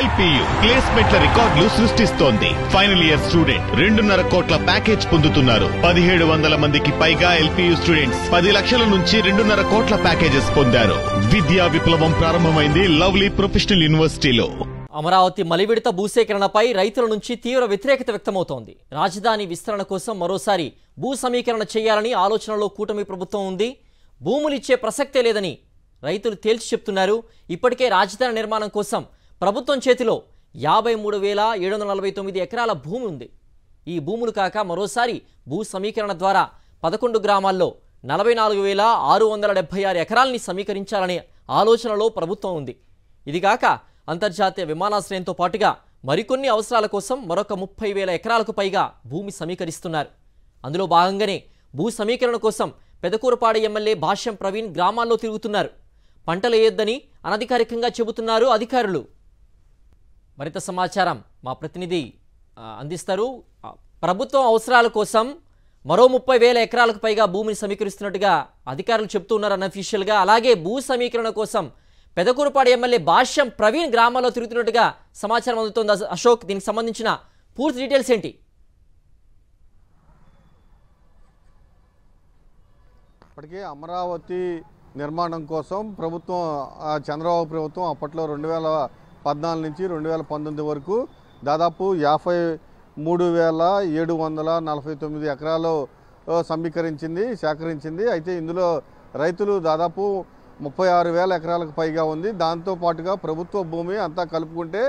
LPU ప్లేస్మెంట్ల రికార్డులు సృష్టిస్తోంది. Final year student 2.5 కోట్ల ప్యాకేజ్ పొందుతున్నారు. 1700 మందికి పైగా ఎల్పీయూ స్టూడెంట్స్ 10 లక్షల నుంచి 2.5 కోట్ల ప్యాకేజెస్ పొందారు. విద్యా విప్లవం ప్రారంభమైంది లవ్లీ ప్రొఫెషనల్ యూనివర్సిటీలో. అమరావతి మలివిడత భూసేకరణపై రైతుల నుంచి తీవ్ర వ్యతిరేకత వ్యక్తమవుతోంది. రాజధాని విస్తరణ కోసం మరోసారి భూ సమీకరణ చేయాలని ఆలోచనలో కూటమి ప్రభుత్వం ఉంది. భూములిచ్చే ప్రసక్తే లేదని రైతులు తేల్చి చెప్తున్నారు. ఇప్పటికే రాజధాని నిర్మాణం కోసం ప్రభుత్వం చేతిలో 53,749 ఎకరాల భూమి ఉంది. ఈ భూములు కాక మరోసారి భూ సమీకరణ ద్వారా 11 గ్రామాల్లో 44,676 ఎకరాలని సమీకరించాలనే ఆలోచనలో ప్రభుత్వం ఉంది. ఇది కాక అంతర్జాతీయ విమానాశ్రయంతో పాటుగా మరికొన్ని అవసరాల కోసం మరొక 30,000 ఎకరాలకు పైగా భూమి సమీకరిస్తున్నారు. అందులో భాగంగానే భూ సమీకరణ కోసం పెదకూరపాడు ఎమ్మెల్యే భాష్యం ప్రవీణ్ గ్రామాల్లో తిరుగుతున్నారు. పంటలు వేయొద్దని అనధికారికంగా చెబుతున్నారు అధికారులు. మరింత సమాచారం మా ప్రతినిధి అందిస్తారు. ప్రభుత్వం అవసరాల కోసం మరో 30,000 ఎకరాలకు పైగా భూమిని సమీకరిస్తున్నట్టుగా అధికారులు చెబుతున్నారు అన్అఫీషియల్గా. అలాగే భూ సమీకరణ కోసం పెదకూరపాడు ఎమ్మెల్యే భాష్యం ప్రవీణ్ గ్రామాల్లో తిరుగుతున్నట్టుగా సమాచారం అందుతోంది. అశోక్, దీనికి సంబంధించిన పూర్తి డీటెయిల్స్ ఏంటి? ఇప్పటికే అమరావతి నిర్మాణం కోసం ప్రభుత్వం చంద్రబాబు ప్రభుత్వం అప్పట్లో 2014 నుంచి 2019 వరకు దాదాపు 53,749 ఎకరాలు సేకరించింది. అయితే ఇందులో రైతులు దాదాపు 36,000 ఎకరాలకు పైగా ఉంది. దాంతోపాటుగా ప్రభుత్వ భూమి అంతా కలుపుకుంటే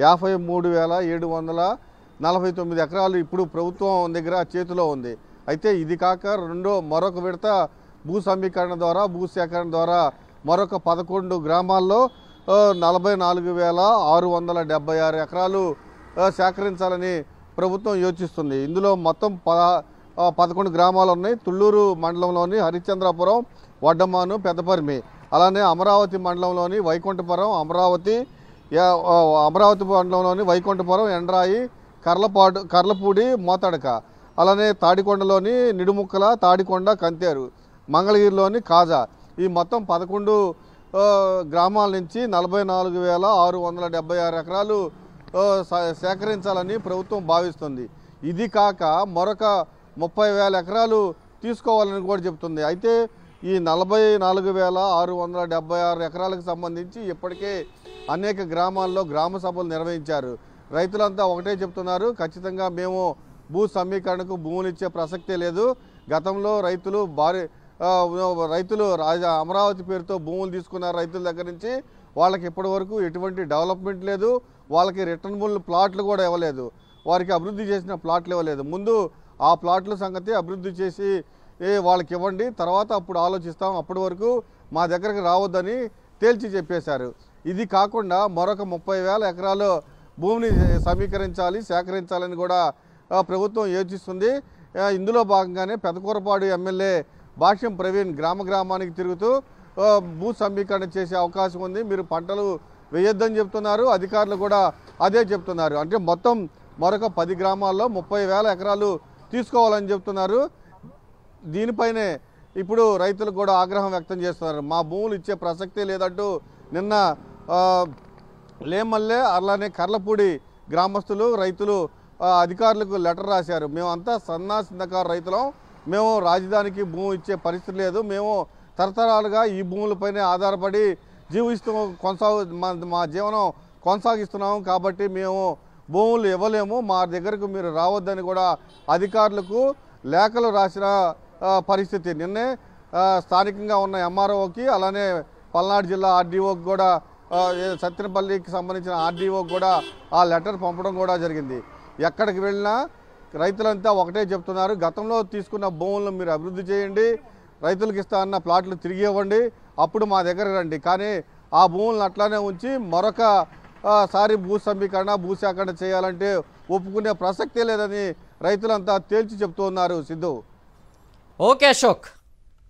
53,749 ఎకరాలు ఇప్పుడు ప్రభుత్వం దగ్గర చేతిలో ఉంది. అయితే ఇది కాక మరొక విడత భూ సమీకరణ ద్వారా భూ సేకరణ ద్వారా మరొక 11 గ్రామాల్లో 44,676 ఎకరాలు సేకరించాలని ప్రభుత్వం యోచిస్తుంది. ఇందులో మొత్తం 11 గ్రామాలు ఉన్నాయి. తుళ్ళూరు మండలంలోని హరిశ్చంద్రాపురం, వడ్డమాను, పెద్దపర్మి, అలానే అమరావతి మండలంలోని వైకుంఠపురం, అమరావతి మండలంలోని వైకుంఠపురం, ఎండ్రాయి, కర్లపూడి, మోతడక, అలానే తాడికొండలోని నిడుముక్కల, తాడికొండ, కంతేరు, మంగళగిరిలోని కాజా, ఈ మొత్తం 11 గ్రామాల నుంచి 44,676 ఎకరాలు సేకరించాలని ప్రభుత్వం భావిస్తుంది. ఇది కాక మరొక 30,000 ఎకరాలు తీసుకోవాలని కూడా చెబుతుంది. అయితే ఈ 44,676 ఎకరాలకు సంబంధించి ఇప్పటికే అనేక గ్రామాల్లో గ్రామ సభలు నిర్వహించారు. రైతులంతా ఒకటే చెప్తున్నారు, ఖచ్చితంగా మేము భూ సమీకరణకు భూములు ఇచ్చే ప్రసక్తే లేదు. గతంలో రైతులు అమరావతి పేరుతో భూములు తీసుకున్నారు. రైతుల దగ్గర నుంచి వాళ్ళకి ఇప్పటి వరకు ఎటువంటి డెవలప్మెంట్ లేదు. వాళ్ళకి రిటర్నబుల్ ప్లాట్లు కూడా ఇవ్వలేదు. వారికి అభివృద్ధి చేసిన ప్లాట్లు ఇవ్వలేదు. ముందు ఆ ప్లాట్ల సంగతి అభివృద్ధి చేసి వాళ్ళకి ఇవ్వండి, తర్వాత అప్పుడు ఆలోచిస్తాం, అప్పటి వరకు మా దగ్గరకు రావద్దని తేల్చి చెప్పేశారు. ఇది కాకుండా మరొక 30,000 ఎకరాలు భూమిని సేకరించాలని కూడా ప్రభుత్వం యోచిస్తుంది. ఇందులో భాగంగానే పెదకూరపాడు ఎమ్మెల్యే భాష్యం ప్రవీణ్ గ్రామానికి తిరుగుతూ భూ సమీకరణ చేసే అవకాశం ఉంది, మీరు పంటలు వేయొద్దని చెప్తున్నారు. అధికారులు కూడా అదే చెప్తున్నారు. అంటే మొత్తం మరొక 10 గ్రామాల్లో 30,000 ఎకరాలు తీసుకోవాలని చెప్తున్నారు. దీనిపైనే ఇప్పుడు రైతులు కూడా ఆగ్రహం వ్యక్తం చేస్తున్నారు. మా భూములు ఇచ్చే ప్రసక్తే లేదంటూ నిన్న లేమల్లె, అలానే కర్లపూడి గ్రామస్తులు రైతులు అధికారులకు లెటర్ రాశారు. మేమంతా చిన్నకారు రైతులం, మేము రాజధానికి భూమి ఇచ్చే పరిస్థితి లేదు, మేము తరతరాలుగా ఈ భూములపైనే ఆధారపడి మా జీవనం కొనసాగిస్తున్నాము, కాబట్టి మేము భూములు ఇవ్వలేము, మా దగ్గరకు మీరు రావద్దని కూడా అధికారులకు లేఖలు రాసిన పరిస్థితి. నిన్నే స్థానికంగా ఉన్న ఎంఆర్ఓకి, అలానే పల్నాడు జిల్లా ఆర్డీఓకి కూడా, సత్తెనపల్లికి సంబంధించిన ఆర్డీఓకి కూడా ఆ లెటర్ పంపడం కూడా జరిగింది. ఎక్కడికి వెళ్ళినా రైతులంతా ఒకటే చెప్తున్నారు, గతంలో తీసుకున్న భూములను మీరు అభివృద్ధి చేయండి, రైతులకు ఇస్తా అన్న ప్లాట్లు తిరిగి ఇవ్వండి, అప్పుడు మా దగ్గర రండి. కానీ ఆ భూములను అట్లానే ఉంచి మరొకసారి భూ సేకరణ చేయాలంటే ఒప్పుకునే ప్రసక్తే లేదని రైతులంతా తేల్చి చెప్తూ ఉన్నారు. సిద్ధు. ఓకే అశోక్.